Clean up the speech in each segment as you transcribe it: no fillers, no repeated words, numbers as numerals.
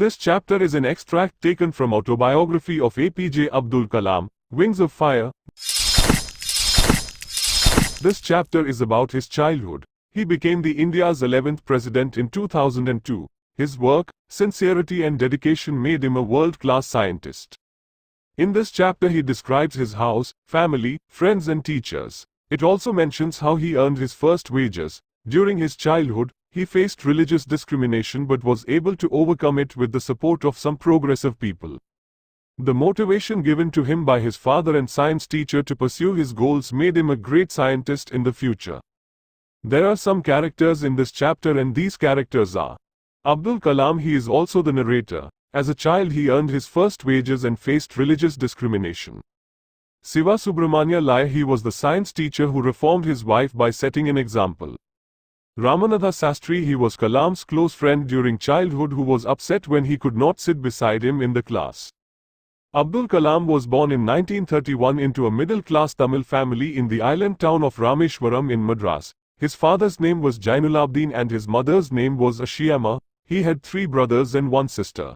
This chapter is an extract taken from autobiography of APJ Abdul Kalam, Wings of Fire. This chapter is about his childhood. He became the India's 11th president in 2002. His work, sincerity and dedication made him a world-class scientist. In this chapter he describes his house, family, friends and teachers. It also mentions how he earned his first wages. During his childhood, he faced religious discrimination but was able to overcome it with the support of some progressive people. The motivation given to him by his father and science teacher to pursue his goals made him a great scientist in the future. There are some characters in this chapter and these characters are Abdul Kalam. He is also the narrator. As a child he earned his first wages and faced religious discrimination. Siva Subramanya Iyer. He was the science teacher who reformed his wife by setting an example. Ramanatha Sastry. He was Kalam's close friend during childhood who was upset when he could not sit beside him in the class. Abdul Kalam was born in 1931 into a middle-class Tamil family in the island town of Rameshwaram in Madras. His father's name was Jainulabdin and his mother's name was Ashiyama. He had 3 brothers and 1 sister.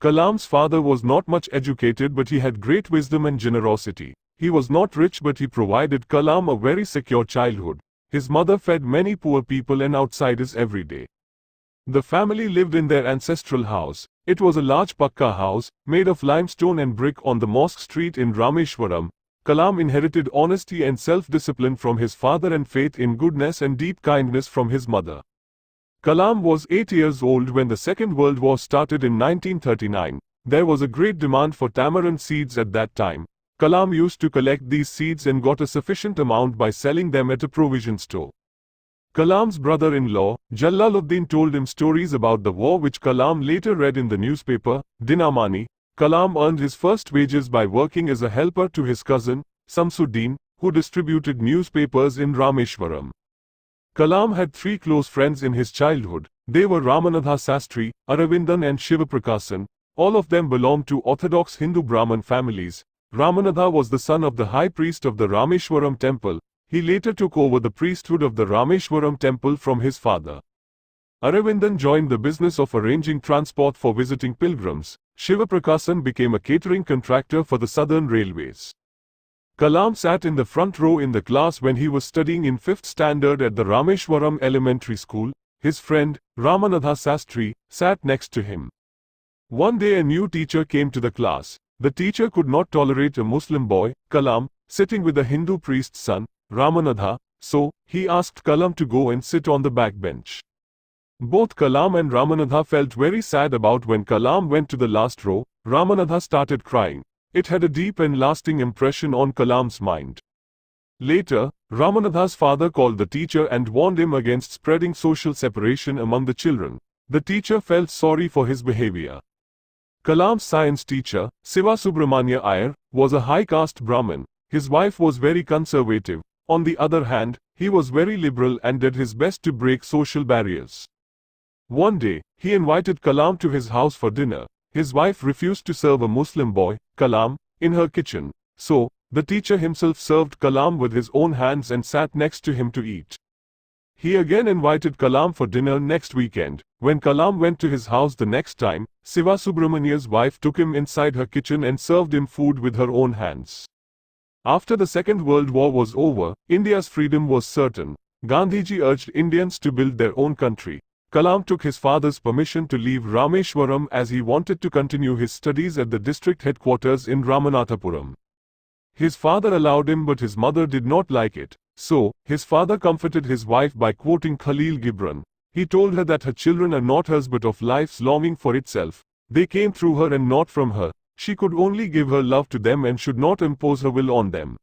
Kalam's father was not much educated but he had great wisdom and generosity. He was not rich but he provided Kalam a very secure childhood. His mother fed many poor people and outsiders every day. The family lived in their ancestral house. It was a large pakka house, made of limestone and brick on the Mosque Street in Rameshwaram. Kalam inherited honesty and self-discipline from his father and faith in goodness and deep kindness from his mother. Kalam was 8 years old when the Second World War started in 1939. There was a great demand for tamarind seeds at that time. Kalam used to collect these seeds and got a sufficient amount by selling them at a provision store. Kalam's brother-in-law, Jalaluddin, told him stories about the war which Kalam later read in the newspaper, Dinamani. Kalam earned his first wages by working as a helper to his cousin, Samsuddin, who distributed newspapers in Rameshwaram. Kalam had 3 close friends in his childhood. They were Ramanatha Sastry, Aravindan and Shivaprakasan. All of them belonged to orthodox Hindu Brahmin families. Ramanatha was the son of the high priest of the Rameshwaram temple. He later took over the priesthood of the Rameshwaram temple from his father. Aravindan joined the business of arranging transport for visiting pilgrims. Shivaprakasan became a catering contractor for the Southern Railways. Kalam sat in the front row in the class when he was studying in 5th standard at the Rameshwaram Elementary School. His friend, Ramanatha Sastry, sat next to him. One day a new teacher came to the class. The teacher could not tolerate a Muslim boy, Kalam, sitting with a Hindu priest's son, Ramanatha, so he asked Kalam to go and sit on the back bench. Both Kalam and Ramanatha felt very sad about when Kalam went to the last row. Ramanatha started crying. It had a deep and lasting impression on Kalam's mind. Later, Ramanatha's father called the teacher and warned him against spreading social separation among the children. The teacher felt sorry for his behavior. Kalam's science teacher, Siva Subramanya Iyer, was a high caste Brahmin. His wife was very conservative. On the other hand, he was very liberal and did his best to break social barriers. One day, he invited Kalam to his house for dinner. His wife refused to serve a Muslim boy, Kalam, in her kitchen. So, the teacher himself served Kalam with his own hands and sat next to him to eat. He again invited Kalam for dinner next weekend. When Kalam went to his house the next time, Siva Subramanya's wife took him inside her kitchen and served him food with her own hands. After the Second World War was over, India's freedom was certain. Gandhiji urged Indians to build their own country. Kalam took his father's permission to leave Rameshwaram as he wanted to continue his studies at the district headquarters in Ramanathapuram. His father allowed him but his mother did not like it. So, his father comforted his wife by quoting Khalil Gibran. He told her that her children are not hers but of life's longing for itself. They came through her and not from her. She could only give her love to them and should not impose her will on them.